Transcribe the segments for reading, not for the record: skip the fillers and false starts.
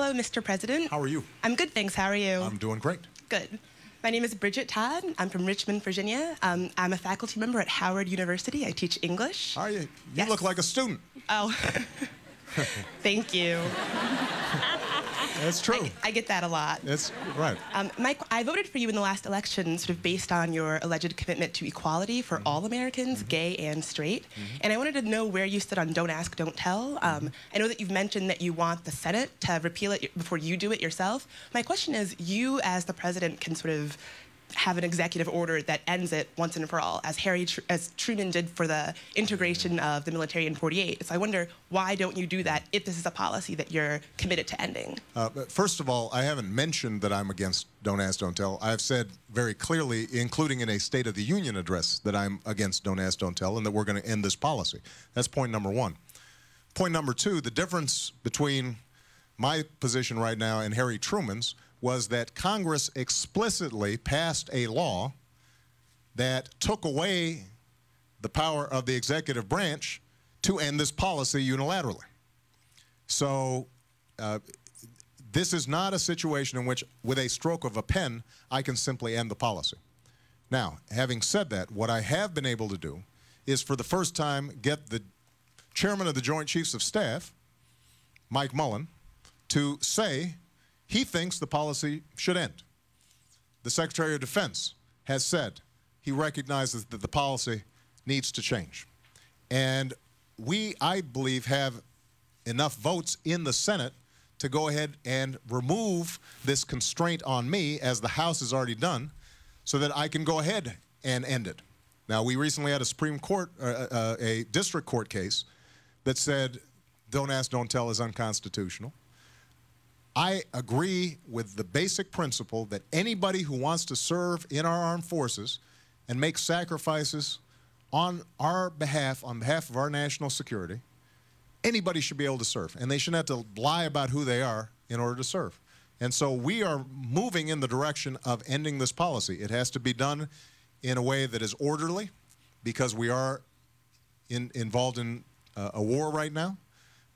Hello, Mr. President. How are you? I'm good, thanks. How are you? I'm doing great. Good. My name is Bridget Todd. I'm from Richmond, Virginia. I'm a faculty member at Howard University. I teach English. Are you? You Yes. look like a student. Oh, thank you. That's true. I get that a lot. That's right. Mike, I voted for you in the last election sort of based on your alleged commitment to equality for all Americans, gay and straight. And I wanted to know where you stood on Don't Ask, Don't Tell. I know that you've mentioned that you want the Senate to repeal it before you do it yourself. My question is, you as the president can sort of have an executive order that ends it once and for all, as Truman did for the integration of the military in '48. So I wonder, why don't you do that if this is a policy that you're committed to ending? But first of all, I haven't mentioned that I'm against Don't Ask, Don't Tell. I've said very clearly, including in a State of the Union address, that I'm against Don't Ask, Don't Tell, and that we're going to end this policy. That's point number one. Point number two, the difference between my position right now and Harry Truman's was that Congress explicitly passed a law that took away the power of the executive branch to end this policy unilaterally. So this is not a situation in which, with a stroke of a pen, I can simply end the policy. Now, having said that, what I have been able to do is, for the first time, get the chairman of the Joint Chiefs of Staff, Mike Mullen, to say he thinks the policy should end. The Secretary of Defense has said he recognizes that the policy needs to change. And we, I believe, have enough votes in the Senate to go ahead and remove this constraint on me, as the House has already done, so that I can go ahead and end it. Now, we recently had a Supreme Court, a district court case that said Don't Ask, Don't Tell is unconstitutional. I agree with the basic principle that anybody who wants to serve in our armed forces and make sacrifices on our behalf, on behalf of our national security, anybody should be able to serve. And they shouldn't have to lie about who they are in order to serve. And so we are moving in the direction of ending this policy. It has to be done in a way that is orderly, because we are involved in a war right now.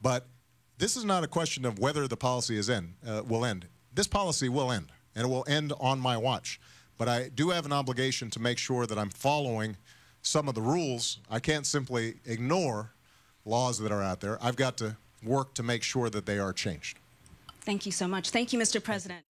But this is not a question of whether the policy will end. This policy will end, and it will end on my watch. But I do have an obligation to make sure that I'm following some of the rules. I can't simply ignore laws that are out there. I've got to work to make sure that they are changed. Thank you so much. Thank you, Mr. President.